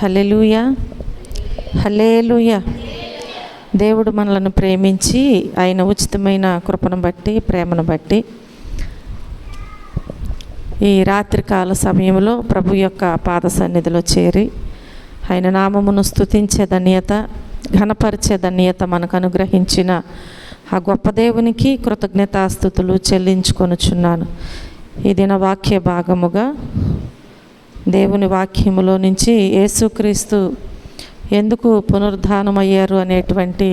హల్లెలూయా, హల్లెలూయా. దేవుడు మనలను ప్రేమించి ఆయన ఉచితమైన కృపను బట్టి, ప్రేమను బట్టి ఈ రాత్రికాల సమయంలో ప్రభు యొక్క పాద సన్నిధిలో చేరి ఆయన నామమును స్తుతించే ధన్యత, ఘనపరిచే ధన్యత మనకు అనుగ్రహించిన ఆ గొప్ప దేవునికి కృతజ్ఞతాస్తుతులు చెల్లించుకొనుచున్నాను. ఈ దిన వాక్య భాగముగా దేవుని వాక్యములో నుంచి యేసుక్రీస్తు ఎందుకు పునరుద్ధానమయ్యారు అనేటువంటి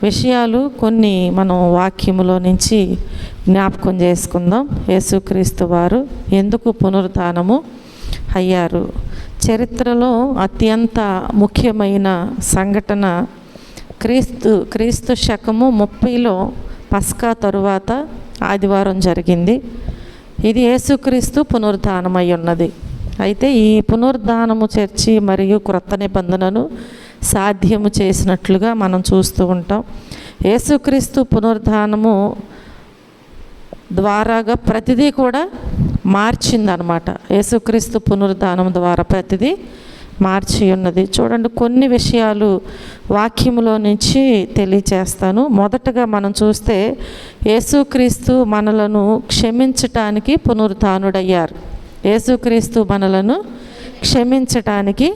విషయాలు కొన్ని మనం వాక్యములో నుంచి జ్ఞాపకం చేసుకుందాం. యేసుక్రీస్తు వారు ఎందుకు పునరుద్ధానము అయ్యారు? చరిత్రలో అత్యంత ముఖ్యమైన సంఘటన క్రీస్తు శకము 30లో పస్కా తరువాత ఆదివారం జరిగింది. ఇది యేసుక్రీస్తు పునరుద్ధానమై ఉన్నది. అయితే ఈ పునరుద్ధానము చర్చి మరియు క్రొత్త నిబంధనను సాధ్యము చేసినట్లుగా మనం చూస్తూ ఉంటాం. యేసుక్రీస్తు పునరుద్ధానము ద్వారాగా ప్రతిదీ కూడా మార్చిందనమాట. యేసుక్రీస్తు పునరుద్ధానం ద్వారా ప్రతిదీ మార్చి ఉన్నది. చూడండి, కొన్ని విషయాలు వాక్యములో నుంచి తెలియచేస్తాను. మొదటగా మనం చూస్తే యేసుక్రీస్తు మనలను క్షమించటానికి పునరుద్ధానుడయ్యారు. యేసుక్రీస్తు మనలను క్షమించటానికి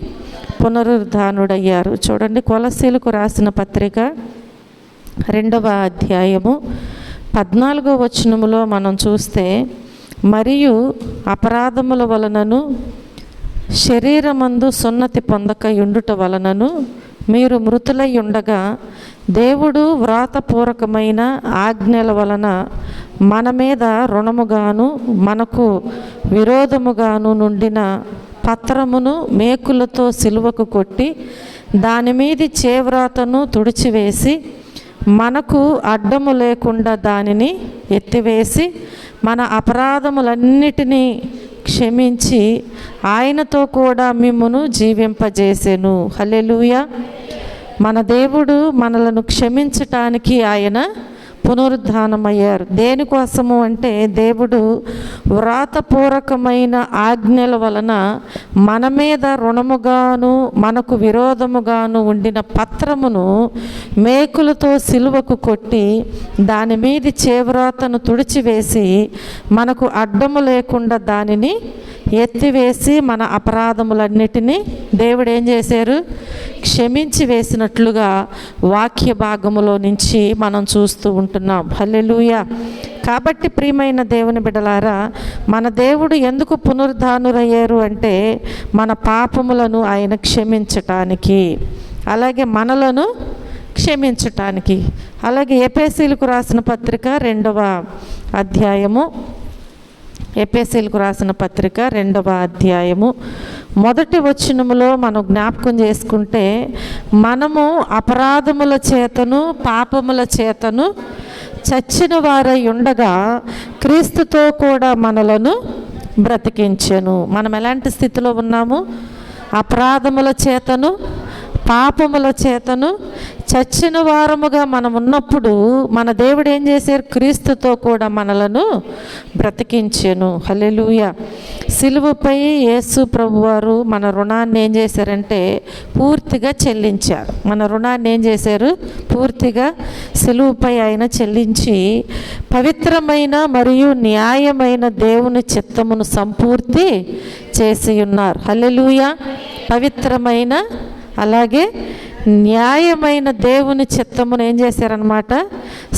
పునరుద్ధానుడయ్యారు. చూడండి, కొలస్సీలకు రాసిన పత్రిక 2వ అధ్యాయము 14వ వచనములో మనం చూస్తే, మరియు అపరాధముల వలనను శరీరమందు సున్నతి పొందక యుండుట వలనను మీరు మృతులై ఉండగా దేవుడు వ్రాతపూర్వకమైన ఆజ్ఞల వలన మన మీద రుణముగాను మనకు విరోధముగాను నుండిన పత్రమును మేకులతో సిలువకు కొట్టి దాని మీది చేవ్రాతను తుడిచివేసి మనకు అడ్డము లేకుండా దానిని ఎత్తివేసి మన అపరాధములన్నిటినీ క్షమించి ఆయనతో కూడా మిమ్మును జీవింపజేసెను. హల్లెలూయా. మన దేవుడు మనలను క్షమించటానికి ఆయన పునరుద్ధానమయ్యారు. దేనికోసము అంటే, దేవుడు వ్రాతపూర్వకమైన ఆజ్ఞల వలన మన మీద రుణముగాను మనకు విరోధముగాను ఉండిన పత్రమును మేకులతో సిలువకు కొట్టి దాని మీది చేవ్రాతను తుడిచివేసి మనకు అడ్డము లేకుండా దానిని ఎత్తివేసి మన అపరాధములన్నిటినీ దేవుడు ఏం చేశారు? క్షమించి వేసినట్లుగా వాక్య భాగములో నుంచి మనం చూస్తూ ఉంటున్నాం. హల్లెలూయా. కాబట్టి ప్రియమైన దేవుని బిడ్డలారా, మన దేవుడు ఎందుకు పునరుద్ధానురయ్యారు అంటే, మన పాపములను ఆయన క్షమించటానికి, అలాగే మనలను క్షమించటానికి. అలాగే ఎఫెసీయులకు రాసిన పత్రిక 2వ అధ్యాయము, ఎఫెసీయులకు రాసిన పత్రిక 2వ అధ్యాయము 1వ వచనములో మనం జ్ఞాపకం చేసుకుంటే, మనము అపరాధముల చేతను పాపముల చేతను చచ్చిన వారై ఉండగా క్రీస్తుతో కూడా మనలను బ్రతికించెను. మనం ఎలాంటి స్థితిలో ఉన్నాము? అపరాధముల చేతను పాపముల చేతను చచ్చిన వారముగా మనం ఉన్నప్పుడు మన దేవుడు ఏం చేశారు? క్రీస్తుతో కూడా మనలను బ్రతికించెను. హల్లెలూయా. సిలువపై యేసు ప్రభువారు మన రుణాన్ని ఏం చేశారంటే పూర్తిగా చెల్లించారు. మన రుణాన్ని ఏం చేశారు? పూర్తిగా సిలువపై ఆయన చెల్లించి పవిత్రమైన మరియు న్యాయమైన దేవుని చిత్తమును సంపూర్తి చేసి ఉన్నారు. హల్లెలూయా. పవిత్రమైన అలాగే న్యాయమైన దేవుని చిత్తమును ఏం చేశారనమాట?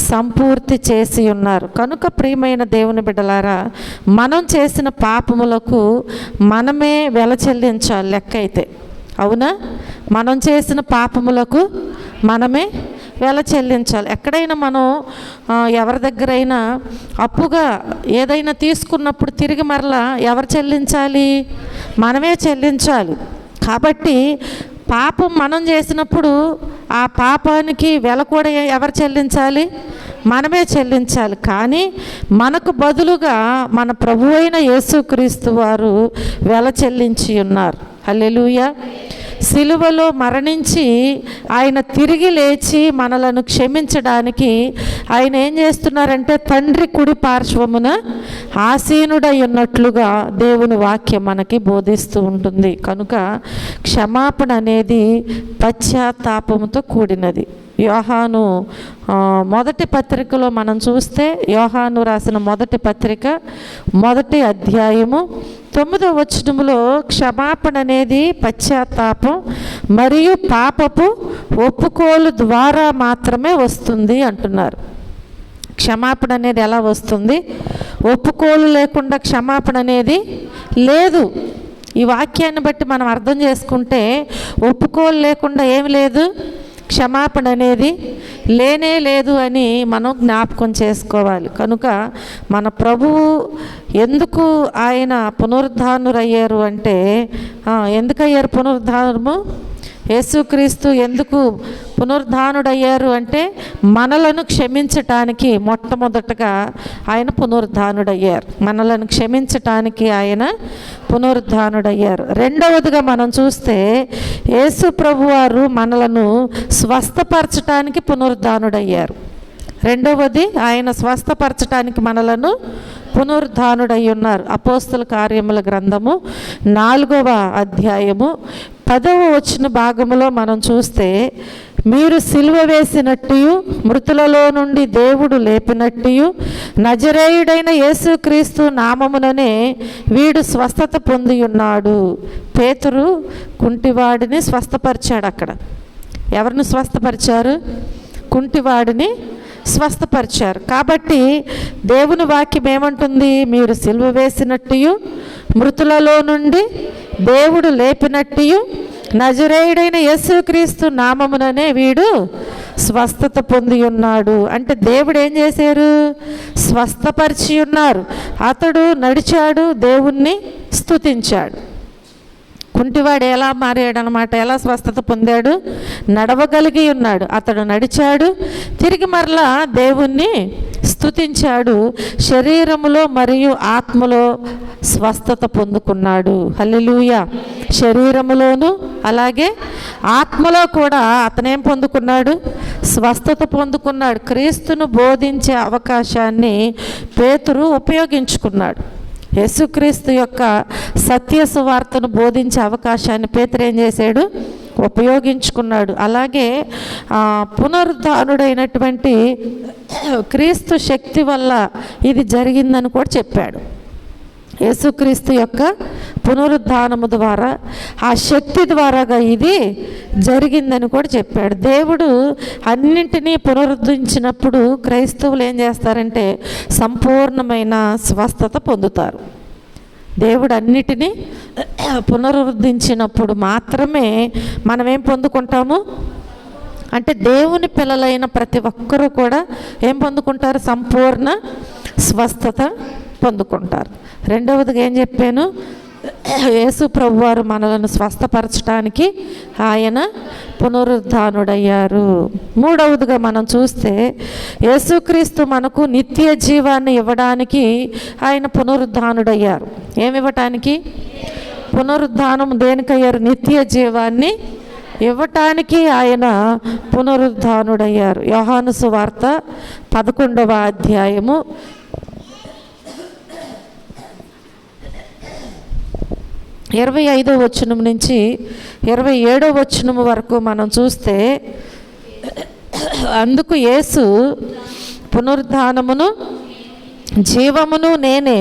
సంపూర్తి చేసి ఉన్నారు. కనుక ప్రియమైన దేవుని బిడ్డలారా, మనం చేసిన పాపములకు మనమే వెల చెల్లించాలి లెక్క అయితే. అవునా? మనం చేసిన పాపములకు మనమే వెల చెల్లించాలి. ఎక్కడైనా మనం ఎవరి దగ్గరైనా అప్పుగా ఏదైనా తీసుకున్నప్పుడు తిరిగి మరలా ఎవరు చెల్లించాలి? మనమే చెల్లించాలి. కాబట్టి పాపం మనం చేసినప్పుడు ఆ పాపానికి వెల కూడా ఎవరు చెల్లించాలి? మనమే చెల్లించాలి. కానీ మనకు బదులుగా మన ప్రభువైన యేసుక్రీస్తు వారు వెల చెల్లించి ఉన్నారు. హల్లెలూయా. సిలువలో మరణించి ఆయన తిరిగి లేచి మనలను క్షమించడానికి ఆయన ఏం చేస్తున్నారంటే తండ్రి కుడి పార్శ్వమున ఆసీనుడై ఉన్నట్లుగా దేవుని వాక్యం మనకి బోధిస్తూ ఉంటుంది. కనుక క్షమాపణ అనేది పశ్చాత్తాపముతో కూడినది. యోహాను మొదటి పత్రికలో మనం చూస్తే, యోహాను రాసిన మొదటి పత్రిక 1వ అధ్యాయము 9వ వచనములో క్షమాపణ అనేది పశ్చాత్తాపం మరియు పాపపు ఒప్పుకోలు ద్వారా మాత్రమే వస్తుంది అంటున్నారు. క్షమాపణ అనేది ఎలా వస్తుంది? ఒప్పుకోలు లేకుండా క్షమాపణ అనేది లేదు. ఈ వాక్యాన్ని బట్టి మనం అర్థం చేసుకుంటే ఒప్పుకోలు లేకుండా ఏమి లేదు, క్షమాపణ అనేది లేనే లేదు అని మనం జ్ఞాపకం చేసుకోవాలి. కనుక మన ప్రభువు ఎందుకు ఆయన పునరుద్ధానురయ్యారు అంటే, ఎందుకయ్యారు పునరుద్ధానము? యేసుక్రీస్తు ఎందుకు పునరుద్ధానుడయ్యారు అంటే మనలను క్షమించటానికి మొట్టమొదటగా ఆయన పునరుద్ధానుడయ్యారు. మనలను క్షమించటానికి ఆయన పునరుద్ధానుడయ్యారు. రెండవదిగా మనం చూస్తే యేసు ప్రభువారు మనలను స్వస్థపరచటానికి పునరుద్ధానుడయ్యారు. రెండవది ఆయన స్వస్థపరచటానికి మనలను పునరుద్ధానుడై ఉన్నారు. అపోస్తల కార్యముల గ్రంథము 4వ అధ్యాయము 10వ వచన భాగములో మనం చూస్తే, మీరు సిలువ వేసినట్టు మృతులలో నుండి దేవుడు లేపినట్టు నజరేయుడైన యేసుక్రీస్తు నామముననే వీడు స్వస్థత పొంది ఉన్నాడు. పేతురు కుంటివాడిని స్వస్థపరిచాడు. అక్కడ ఎవరిని స్వస్థపరిచారు? కుంటివాడిని స్వస్థపరిచారు. కాబట్టి దేవుని వాక్యం ఏమంటుంది? మీరు సిలువ వేసినట్టు మృతులలో నుండి దేవుడు లేపినట్టు నజరేయుడైన యేసుక్రీస్తు నామముననే వీడు స్వస్థత పొంది ఉన్నాడు. అంటే దేవుడు ఏం చేశారు? స్వస్థపరిచి ఉన్నారు. అతడు నడిచాడు, దేవుణ్ణి స్తుతించాడు. కుంటివాడు ఎలా మారాడు అనమాట? ఎలా స్వస్థత పొందాడు? నడవగలిగి ఉన్నాడు. అతడు నడిచాడు, తిరిగి మరలా దేవుణ్ణి స్తుతించాడు. శరీరములో మరియు ఆత్మలో స్వస్థత పొందుకున్నాడు. హల్లెలూయా. శరీరములోను అలాగే ఆత్మలో కూడా అతనేం పొందుకున్నాడు? స్వస్థత పొందుకున్నాడు. క్రీస్తును బోధించే అవకాశాన్ని పేతురు ఉపయోగించుకున్నాడు. యేసుక్రీస్తు యొక్క సత్య సువార్తను బోధించే అవకాశాన్ని పేతురు ఏం చేశాడు? ఉపయోగించుకున్నాడు. అలాగే పునరుద్ధానుడైనటువంటి క్రీస్తు శక్తి వల్ల ఇది జరిగిందని కూడా చెప్పాడు. యేసుక్రీస్తు యొక్క పునరుద్ధానము ద్వారా, ఆ శక్తి ద్వారాగా ఇది జరిగిందని కూడా చెప్పాడు. దేవుడు అన్నింటినీ పునరుద్ధరించినప్పుడు క్రైస్తవులు ఏం చేస్తారంటే సంపూర్ణమైన స్వస్థత పొందుతారు. దేవుడు అన్నిటినీ పునరుద్ధరించినప్పుడు మాత్రమే మనం ఏం పొందుకుంటాము అంటే, దేవుని పిల్లలైన ప్రతి ఒక్కరూ కూడా ఏం పొందుకుంటారు? సంపూర్ణ స్వస్థత పొందుకుంటారు. రెండవదిగా ఏం చెప్పాను? యేసు ప్రభువారు మనలను స్వస్థపరచడానికి ఆయన పునరుద్ధానుడయ్యారు. మూడవదిగా మనం చూస్తే యేసుక్రీస్తు మనకు నిత్య జీవాన్ని ఇవ్వడానికి ఆయన పునరుద్ధానుడయ్యారు. ఏమివ్వటానికి? పునరుద్ధానం దేనికయ్యారు? నిత్య జీవాన్ని ఇవ్వటానికి ఆయన పునరుద్ధానుడయ్యారు. యోహాను సువార్త 11వ అధ్యాయము 25వ వచనం నుంచి 27వ వచనం వరకు మనం చూస్తే, అందుకు యేసు పునరుద్ధానమును జీవమును నేనే,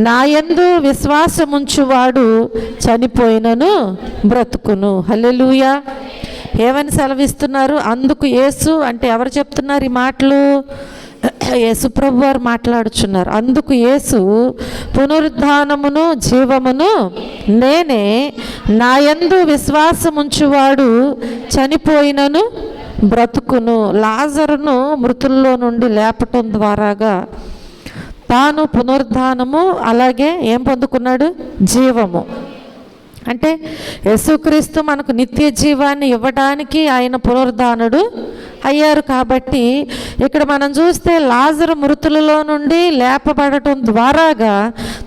నాయందు విశ్వాసముంచువాడు చనిపోయినను బ్రతుకును. హల్లెలూయా. ఏమని సెలవిస్తున్నారు? అందుకు యేసు అంటే ఎవరు చెప్తున్నారు ఈ మాటలు? యేసు ప్రభు వారు మాట్లాడుచున్నారు. అందుకు యేసు పునరుద్ధానమును జీవమును నేనే, నాయందు విశ్వాసముంచువాడు చనిపోయినను బ్రతుకును. లాజరును మృతుల్లో నుండి లేపటం ద్వారాగా తాను పునరుద్ధానము అలాగే ఏం పొందుకున్నాడు? జీవము. అంటే యేసుక్రీస్తు మనకు నిత్య జీవాన్ని ఇవ్వడానికి ఆయన పునరుద్ధానుడు అయ్యారు. కాబట్టి ఇక్కడ మనం చూస్తే లాజరు మృతులలో నుండి లేపబడటం ద్వారాగా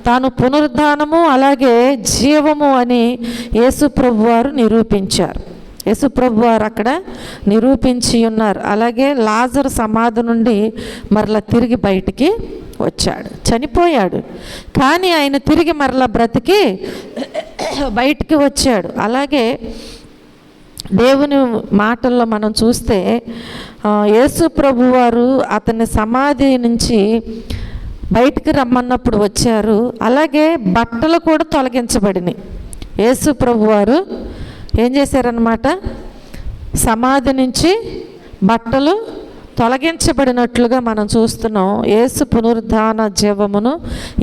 తాను పునరుద్ధానము అలాగే జీవము అని యేసు ప్రభువారు నిరూపించారు. యేసుప్రభు వారు అక్కడ నిరూపించి ఉన్నారు. అలాగే లాజరు సమాధి నుండి మరలా తిరిగి బయటికి వచ్చాడు. చనిపోయాడు, కానీ ఆయన తిరిగి మరలా బ్రతికి బయటికి వచ్చాడు. అలాగే దేవుని మాటల్లో మనం చూస్తే యేసు ప్రభు వారు అతని సమాధి నుంచి బయటికి రమ్మన్నప్పుడు వచ్చారు. అలాగే బట్టలు కూడా తొలగించబడినాయి. యేసు ప్రభు వారు ఏం చేశారన్నమాట, సమాధి నుంచి బట్టలు తొలగించబడినట్లుగా మనం చూస్తున్నాం. యేసు పునరుద్ధాన జీవమును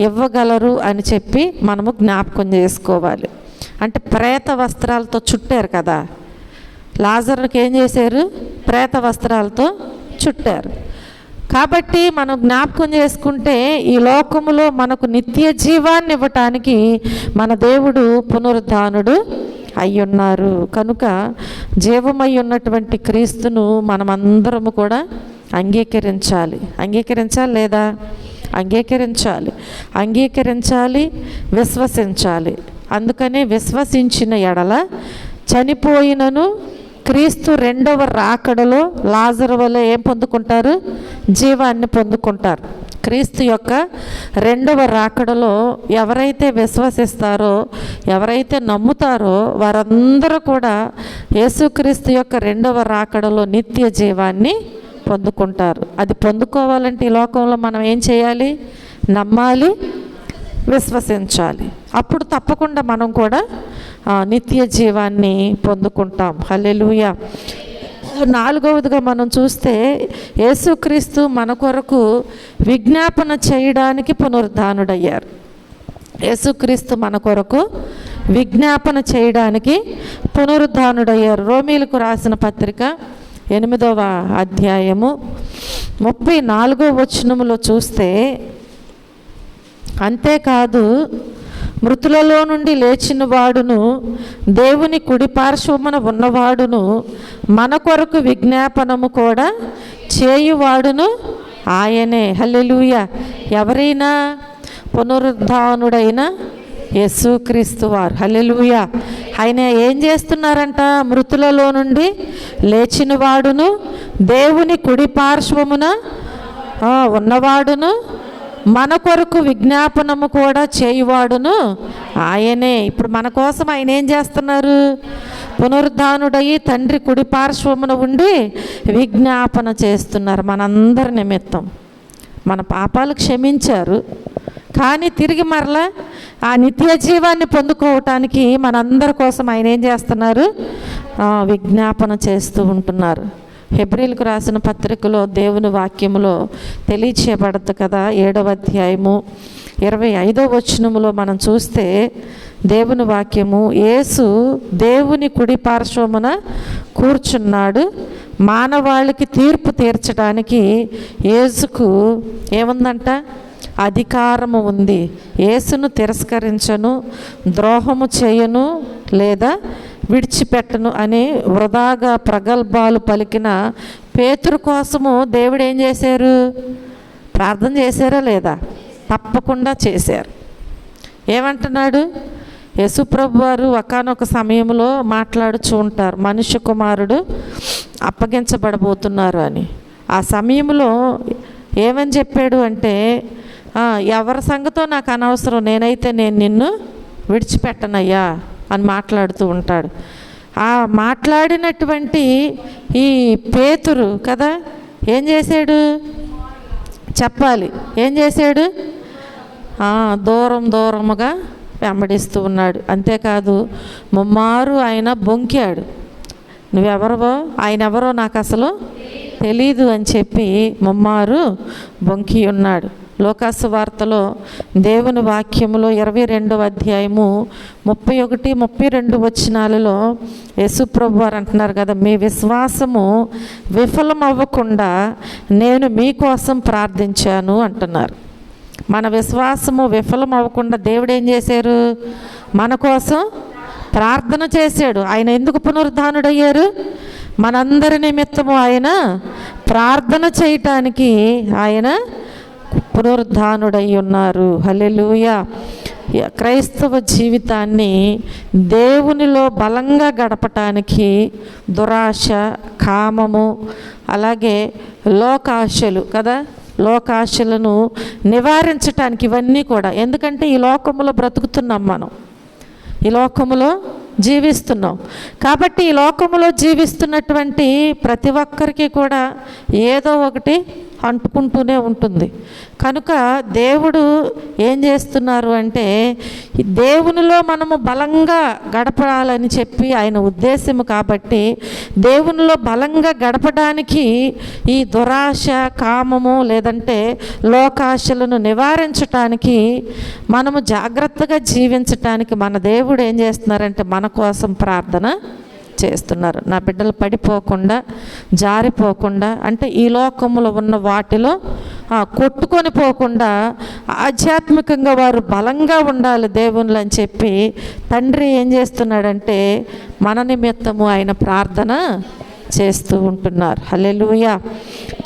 ఇవ్వగలరు అని చెప్పి మనము జ్ఞాపకం చేసుకోవాలి. అంటే ప్రేత వస్త్రాలతో చుట్టారు కదా, లాజరుకి ఏం చేశారు, ప్రేత వస్త్రాలతో చుట్టారు. కాబట్టి మనం జ్ఞాపకం చేసుకుంటే ఈ లోకములో మనకు నిత్య జీవాన్ని ఇవ్వటానికి మన దేవుడు పునరుద్ధానుడు అయ్యున్నారు. కనుక జీవమై ఉన్నటువంటి క్రీస్తును మనమందరము కూడా అంగీకరించాలి లేదా? అంగీకరించాలి, విశ్వసించాలి. అందుకని విశ్వసించిన ఎడల చనిపోయినను క్రీస్తు రెండవ రాకడలో లాజరు వలె ఏం పొందుకుంటారు, జీవాన్ని పొందుకుంటారు. క్రీస్తు యొక్క రెండవ రాకడలో ఎవరైతే విశ్వసిస్తారో, ఎవరైతే నమ్ముతారో వారందరూ కూడా యేసుక్రీస్తు యొక్క రెండవ రాకడలో నిత్య జీవాన్ని పొందుకుంటారు. అది పొందుకోవాలంటే ఈ లోకంలో మనం ఏం చేయాలి, నమ్మాలి, విశ్వసించాలి. అప్పుడు తప్పకుండా మనం కూడా నిత్య జీవాన్ని పొందుకుంటాం. హల్లెలూయా. నాలుగవదిగా మనం చూస్తే యేసుక్రీస్తు మన కొరకు విజ్ఞాపన చేయడానికి పునరుద్ధానుడయ్యారు. యేసుక్రీస్తు మన కొరకు విజ్ఞాపన చేయడానికి పునరుద్ధానుడయ్యారు. రోమీలకు రాసిన పత్రిక 8వ అధ్యాయము 34వ వచనములో చూస్తే, అంతేకాదు మృతులలో నుండి లేచిన వాడును దేవుని కుడి పార్శ్వమున ఉన్నవాడును మన కొరకు విజ్ఞాపనము కూడా చేయువాడును ఆయనే. హల్లెలూయా. ఎవరైనా? పునరుద్ధానుడైన యేసుక్రీస్తు వారు. హల్లెలూయా. ఆయన ఏం చేస్తున్నారంట, మృతులలో నుండి లేచిన వాడును దేవుని కుడి పార్శ్వమున ఉన్నవాడును మన కొరకు విజ్ఞాపనము కూడా చేయువాడును ఆయనే. ఇప్పుడు మన కోసం ఆయన ఏం చేస్తున్నారు, పునరుద్ధానుడయి తండ్రి కుడి పార్శ్వమున ఉండి విజ్ఞాపన చేస్తున్నారు మనందరి నిమిత్తం. మన పాపాలు క్షమించారు, కానీ తిరిగి మరలా ఆ నిత్య జీవాన్ని పొందుకోవటానికి మనందరి కోసం ఆయన ఏం చేస్తున్నారు, విజ్ఞాపన చేస్తూ ఉంటున్నారు. హెబ్రీలకు రాసిన పత్రికలో దేవుని వాక్యములో తెలియచేయబడదు కదా, 7వ అధ్యాయము 25వ వచనములో మనం చూస్తే దేవుని వాక్యము, యేసు దేవుని కుడి పార్శ్వమున కూర్చున్నాడు, మానవాళికి తీర్పు తీర్చడానికి యేసుకు ఏముందంట, అధికారము ఉంది. యేసును తిరస్కరించను, ద్రోహము చేయను లేదా విడిచిపెట్టను అని వృధాగా ప్రగల్భాలు పలికిన పేతురు కోసము దేవుడు ఏం చేశారు, ప్రార్థన చేశారా లేదా? తప్పకుండా చేశారు. ఏమంటున్నాడు, యేసుప్రభు వారు ఒకానొక సమయంలో మాట్లాడుచూ ఉంటారు, మనుష్య కుమారుడు అప్పగించబడబోతున్నారు అని. ఆ సమయంలో ఏమని చెప్పాడు అంటే, ఎవరి సంగతో నాకు అనవసరం, నేను నిన్ను విడిచిపెట్టనయ్యా అని మాట్లాడుతూ ఉంటాడు. ఆ మాట్లాడినటువంటి ఈ పేతురు కదా ఏం చేశాడు చెప్పాలి, ఏం చేశాడు, దూరముగా వెంబడిస్తూ ఉన్నాడు. అంతేకాదు ముమ్మారు ఆయన బొంకాడు, నువ్వెవరవో, ఆయన ఎవరో నాకు అసలు తెలీదు అని చెప్పి ముమ్మారు బొంకి ఉన్నాడు. లోకాసు వార్తలో దేవుని వాక్యములో 22వ అధ్యాయము 31, 32 వచనాలలో యేసుప్రభు వారు అంటున్నారు కదా, మీ విశ్వాసము విఫలం అవ్వకుండా నేను మీకోసం ప్రార్థించాను అంటున్నారు. మన విశ్వాసము విఫలం అవ్వకుండా దేవుడు ఏం చేశారు, మన కోసం ప్రార్థన చేశాడు. ఆయన ఎందుకు పునరుద్ధానుడయ్యారు, మనందరి నిమిత్తము ఆయన ప్రార్థన చేయటానికి ఆయన పునరుద్ధానుడై ఉన్నారు. హల్లెలూయా. క్రైస్తవ జీవితాన్ని దేవునిలో బలంగా గడపటానికి దురాశ, కామము, అలాగే లోకాశలు కదా, లోకాశలను నివారించటానికి ఇవన్నీ కూడా. ఎందుకంటే ఈ లోకములో బ్రతుకుతున్నాం, మనం ఈ లోకములో జీవిస్తున్నాం కాబట్టి ఈ లోకములో జీవిస్తున్నటువంటి ప్రతి ఒక్కరికి కూడా ఏదో ఒకటి అంటుకుంటూనే ఉంటుంది. కనుక దేవుడు ఏం చేస్తున్నారు అంటే, దేవునిలో మనము బలంగా గడపాలని చెప్పి ఆయన ఉద్దేశము కాబట్టి, దేవునిలో బలంగా గడపడానికి ఈ దురాశ, కామము లేదంటే లోకాశలను నివారించటానికి, మనము జాగ్రత్తగా జీవించటానికి మన దేవుడు ఏం చేస్తున్నారంటే మన కోసం ప్రార్థన చేస్తున్నారు. నా బిడ్డలు పడిపోకుండా, జారిపోకుండా, అంటే ఈ లోకములో ఉన్న వాటిలో కొట్టుకొని పోకుండా ఆధ్యాత్మికంగా వారు బలంగా ఉండాలి దేవుళ్ళు అని చెప్పి తండ్రి ఏం చేస్తున్నాడంటే మన నిమిత్తము ఆయన ప్రార్థన చేస్తూ ఉంటున్నారు. హల్లెలూయా.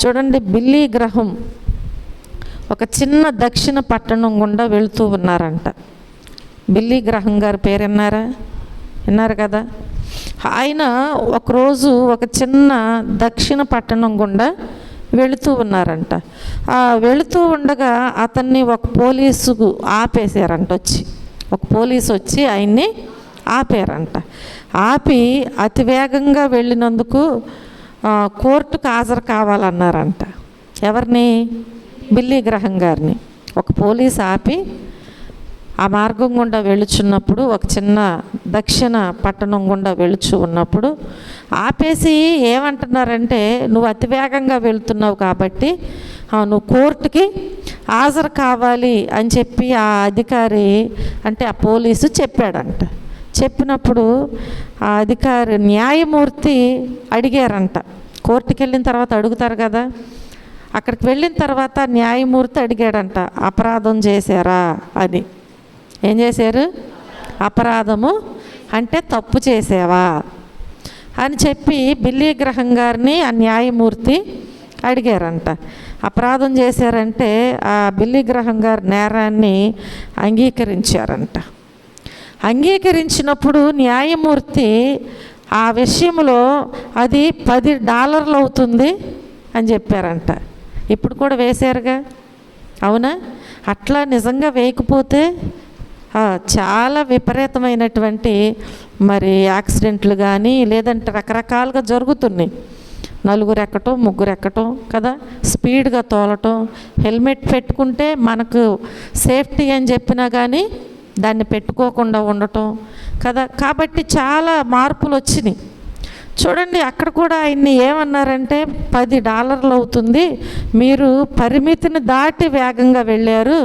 చూడండి, బిల్లీ గ్రహం ఒక చిన్న దక్షిణ పట్టణం గుండా వెళుతూ ఉన్నారంట. బిల్లీ గ్రహం గారి పేరు విన్నారు కదా. ఆయన ఒకరోజు ఒక చిన్న దక్షిణ పట్టణం గుండా వెళుతూ ఉన్నారంట. వెళుతూ ఉండగా అతన్ని ఒక పోలీసు ఆపేశారంట. ఒక పోలీసు వచ్చి ఆయన్ని ఆపారంట. ఆపి అతి వేగంగా వెళ్ళినందుకు కోర్టుకు హాజరు కావాలన్నారంట. ఎవరిని? బిల్లీ గ్రహం గారిని. ఒక పోలీసు ఆపి ఆ మార్గం గుండా వెళుచున్నప్పుడు, ఒక చిన్న దక్షిణ పట్టణం గుండా వెళుచు ఉన్నప్పుడు ఆపేసి ఏమంటున్నారంటే, నువ్వు అతివేగంగా వెళుతున్నావు కాబట్టి నువ్వు కోర్టుకి హాజరు కావాలి అని చెప్పి ఆ అధికారి, అంటే ఆ పోలీసు చెప్పాడంట. చెప్పినప్పుడు ఆ అధికారి, న్యాయమూర్తి అడిగారంట. కోర్టుకి వెళ్ళిన తర్వాత అడుగుతారు కదా, అక్కడికి వెళ్ళిన తర్వాత న్యాయమూర్తి అడిగాడంట, అపరాధం చేశారా అని. ఏం చేశారు? అపరాధము అంటే తప్పు చేసావా అని చెప్పి బిల్లీ గ్రహం గారిని ఆ న్యాయమూర్తి అడిగారంట. అపరాధం చేశారంటే ఆ బిల్లీ గ్రహం గారి నేరాన్ని అంగీకరించారంట. అంగీకరించినప్పుడు న్యాయమూర్తి ఆ విషయంలో అది $10 అవుతుంది అని చెప్పారంట. ఇప్పుడు కూడా వేశారుగా, అవునా? అట్లా నిజంగా వేయకపోతే చాలా విపరీతమైనటువంటి మరి యాక్సిడెంట్లు కానీ లేదంటే రకరకాలుగా జరుగుతున్నాయి. నలుగురు ఎక్కటం, ముగ్గురు ఎక్కటం కదా, స్పీడ్గా తోలటం, హెల్మెట్ పెట్టుకుంటే మనకు సేఫ్టీ అని చెప్పినా కానీ దాన్ని పెట్టుకోకుండా ఉండటం కదా. కాబట్టి చాలా మార్పులు వచ్చినాయి. చూడండి, అక్కడ కూడా ఆయన్ని ఏమన్నారంటే $10 అవుతుంది, మీరు పరిమితిని దాటి వేగంగా వెళ్ళారు,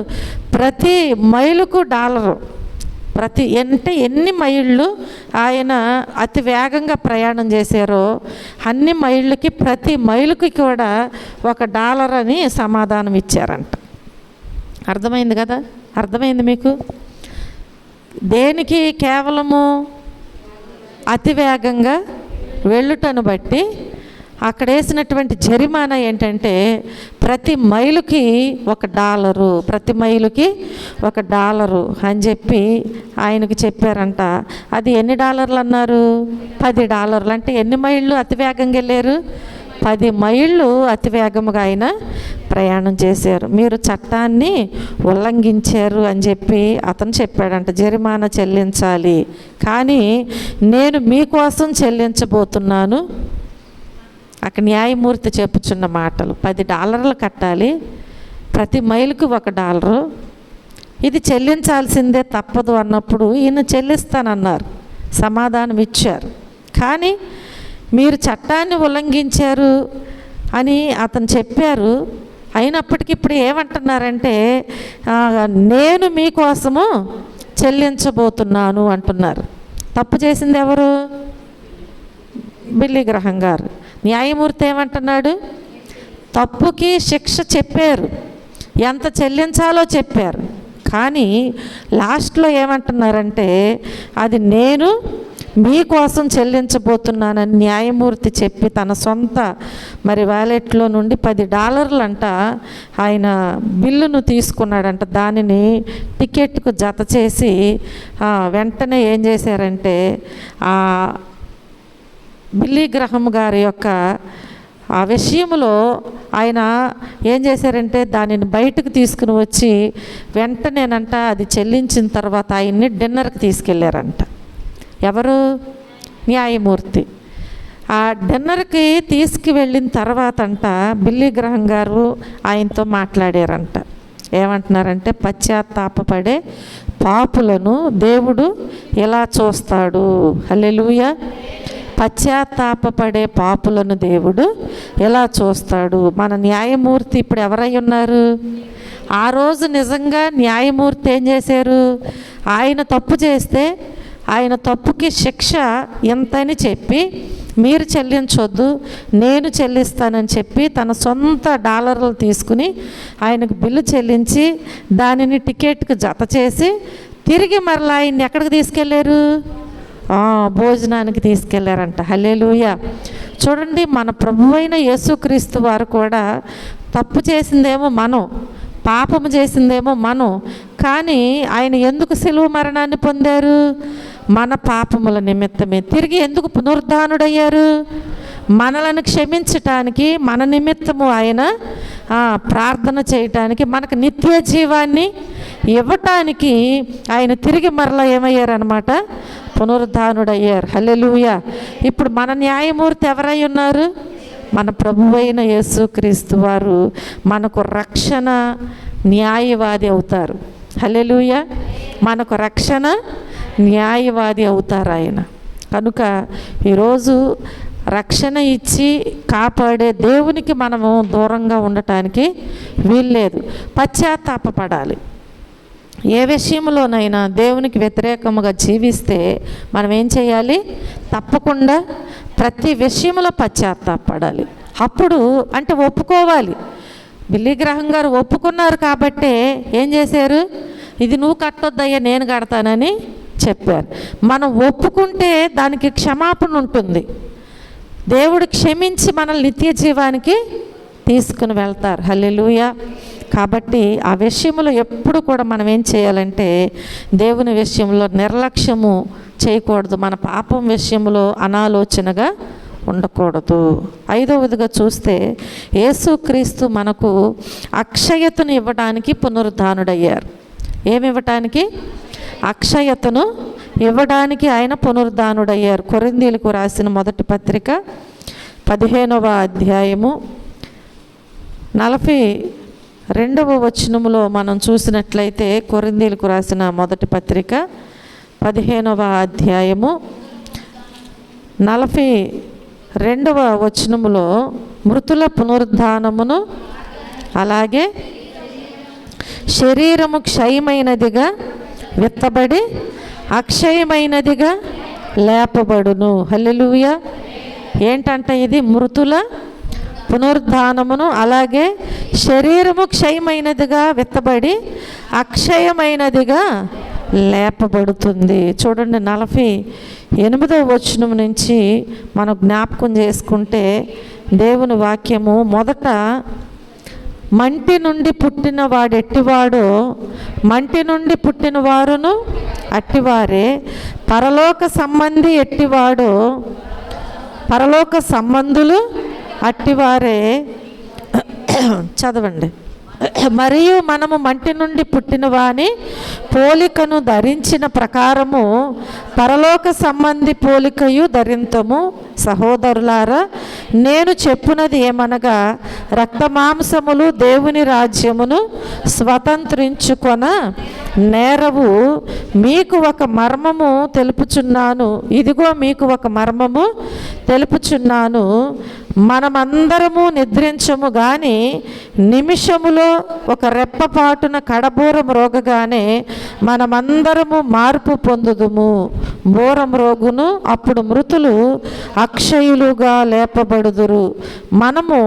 ప్రతి మైలుకు $1, అంటే ఎన్ని మైళ్ళు ఆయన అతి వేగంగా ప్రయాణం చేశారో అన్ని మైళ్ళకి ప్రతి మైలుకి కూడా $1 అని సమాధానం ఇచ్చారంట. అర్థమైంది కదా? అర్థమైంది మీకు? దేనికి? కేవలము అతి వేగంగా వెళ్ళుటను బట్టి అక్కడ వేసినటువంటి జరిమానా ఏంటంటే ప్రతి మైలుకి $1, ప్రతి మైలుకి $1 అని చెప్పి ఆయనకు చెప్పారంట. అది ఎన్ని డాలర్లు అన్నారు? $10. అంటే ఎన్ని మైళ్ళు అతివేగంగా వెళ్ళారు? 10 మైళ్ళు అతివేగముగా ఆయన ప్రయాణం చేశారు. మీరు చట్టాన్ని ఉల్లంఘించారు అని చెప్పి అతను చెప్పాడంట. జరిమానా చెల్లించాలి, కానీ నేను మీకోసం చెల్లించబోతున్నాను. అక్కడ న్యాయమూర్తి చెప్పుచున్న మాటలు, $10 కట్టాలి, ప్రతి మైలుకి $1, ఇది చెల్లించాల్సిందే తప్పదు అన్నప్పుడు ఈయన చెల్లిస్తానన్నారు, సమాధానం ఇచ్చారు. కానీ మీరు చట్టాన్ని ఉల్లంఘించారు అని అతను చెప్పారు. అయినప్పటికీ ఇప్పుడు ఏమంటున్నారంటే నేను మీకోసము చెల్లించబోతున్నాను అంటున్నారు. తప్పు చేసింది ఎవరు? బిల్లీ గ్రహం గారు. న్యాయమూర్తి ఏమంటున్నాడు? తప్పుకి శిక్ష చెప్పారు, ఎంత చెల్లించాలో చెప్పారు, కానీ లాస్ట్లో ఏమంటున్నారంటే అది నేను మీకోసం చెల్లించబోతున్నానని న్యాయమూర్తి చెప్పి తన సొంత మరి వ్యాలెట్లో నుండి $10 అంట ఆయన బిల్లును తీసుకున్నాడంట. దానిని టికెట్కు జత చేసి వెంటనే ఏం చేశారంటే బిల్లీ గ్రహం గారి యొక్క ఆ విషయంలో ఆయన ఏం చేశారంటే దానిని బయటకు తీసుకుని వచ్చి వెంటనేనంట అది చెల్లించిన తర్వాత ఆయన్ని డిన్నర్కి తీసుకెళ్ళారంట. ఎవరు? న్యాయమూర్తి. ఆ డిన్నర్కి తీసుకువెళ్ళిన తర్వాత అంట బిల్లీ గ్రహం గారు ఆయనతో మాట్లాడారంట. ఏమంటున్నారంటే, పశ్చాత్తాపపడే పాపులను దేవుడు ఎలా చూస్తాడు? హల్లెలూయా. పశ్చాత్తాపపడే పాపులను దేవుడు ఎలా చూస్తాడు? మన న్యాయమూర్తి ఇప్పుడు ఎవరై ఉన్నారు? ఆ రోజు నిజంగా న్యాయమూర్తి ఏం చేశారు? ఆయన తప్పు చేస్తే ఆయన తప్పుకి శిక్ష ఎంతని చెప్పి, మీరు చెల్లించొద్దు నేను చెల్లిస్తానని చెప్పి తన సొంత $డాలర్లు తీసుకుని ఆయనకు బిల్లు చెల్లించి దానిని టికెట్కు జత చేసి తిరిగి మరలా ఆయన్ని ఎక్కడికి తీసుకెళ్ళారు? భోజనానికి తీసుకెళ్లారంట. హల్లెలూయా. చూడండి, మన ప్రభువైన యేసుక్రీస్తు వారు కూడా తప్పు చేసిందేమో మనం, పాపము చేసిందేమో మనం, కానీ ఆయన ఎందుకు శిలువ మరణాన్ని పొందారు? మన పాపముల నిమిత్తమే. తిరిగి ఎందుకు పునరుద్ధానుడయ్యారు? మనలను క్షమించటానికి, మన నిమిత్తము ఆయన ప్రార్థన చేయటానికి, మనకు నిత్య జీవాన్ని ఇవ్వటానికి ఆయన తిరిగి మరలా ఏమయ్యారనమాట? పునరుద్ధానుడయ్యారు. హల్లెలూయా. ఇప్పుడు మన న్యాయమూర్తి ఎవరై ఉన్నారు? మన ప్రభువైన యేసుక్రీస్తు వారు మనకు రక్షణ న్యాయవాది అవుతారు. హల్లెలూయా. మనకు రక్షణ న్యాయవాది అవుతారు ఆయన. కనుక ఈరోజు రక్షణ ఇచ్చి కాపాడే దేవునికి మనము దూరంగా ఉండటానికి వీల్లేదు. పశ్చాత్తాపపడాలి. ఏ విషయంలోనైనా దేవునికి వ్యతిరేకముగా జీవిస్తే మనం ఏం చేయాలి? తప్పకుండా ప్రతి విషయంలో పశ్చాత్తాపడాలి. అప్పుడు అంటే ఒప్పుకోవాలి. బిల్లీ గ్రహం గారు ఒప్పుకున్నారు కాబట్టే ఏం చేశారు? ఇది నువ్వు కట్టొద్దయ్యా నేను కడతానని చెప్పారు. మనం ఒప్పుకుంటే దానికి క్షమాపణ ఉంటుంది. దేవుడు క్షమించి మనల్ని నిత్య జీవానికి తీసుకుని వెళ్తారు. హల్లెలూయా. కాబట్టి ఆ విషయంలో ఎప్పుడు కూడా మనం ఏం చేయాలంటే దేవుని విషయంలో నిర్లక్ష్యము చేయకూడదు. మన పాపం విషయంలో అనాలోచనగా ఉండకూడదు. 5వదిగా చూస్తే యేసుక్రీస్తు మనకు అక్షయతను ఇవ్వడానికి పునరుద్ధానుడయ్యారు. ఏమివ్వటానికి? అక్షయతను ఇవ్వడానికి ఆయన పునరుద్ధానుడయ్యారు. కొరింథీయులకు రాసిన మొదటి పత్రిక 15వ అధ్యాయము 42వ వచనములో మనం చూసినట్లయితే, కొరింథీయులకు రాసిన మొదటి పత్రిక 15వ అధ్యాయము 42వ వచనములో మృతుల పునరుద్ధానమును అలాగే శరీరము క్షయమైనదిగా విత్తబడి అక్షయమైనదిగా లేపబడును. హల్లెలూయా. ఏంటంట ఇది? మృతుల పునరుద్ధానమును అలాగే శరీరము క్షయమైనదిగా విత్తబడి అక్షయమైనదిగా లేపబడుతుంది. చూడండి, 48వ వచనం నుంచి మనం జ్ఞాపకం చేసుకుంటే దేవుని వాక్యము మొదట మంటి నుండి పుట్టిన వాడు ఎట్టివాడో మంటి నుండి పుట్టిన వారును అట్టివారే, పరలోక సంబంధి ఎట్టివాడో పరలోక సంబంధులు అట్టివారే. చదవండి. మరియు మనము మంటి నుండి పుట్టిన వాని పోలికను ధరించిన ప్రకారము పరలోక సంబంధి పోలికయు ధరింతము. సహోదరులారా, నేను చెప్పునది ఏమనగా, రక్త మాంసములు దేవుని రాజ్యమును స్వతంత్రించుకొన నేరవు. మీకు ఒక మర్మము తెలుపుచున్నాను. ఇదిగో మీకు ఒక మర్మము తెలుపుచున్నాను. మనమందరము నిద్రించము గాని నిమిషములో ఒక రెప్పపాటున కడబూరం రోగగానే మనమందరము మార్పు పొందుదుము. బూరం రోగును, అప్పుడు మృతులు అక్షయులుగా లేపబడుదురు. మనము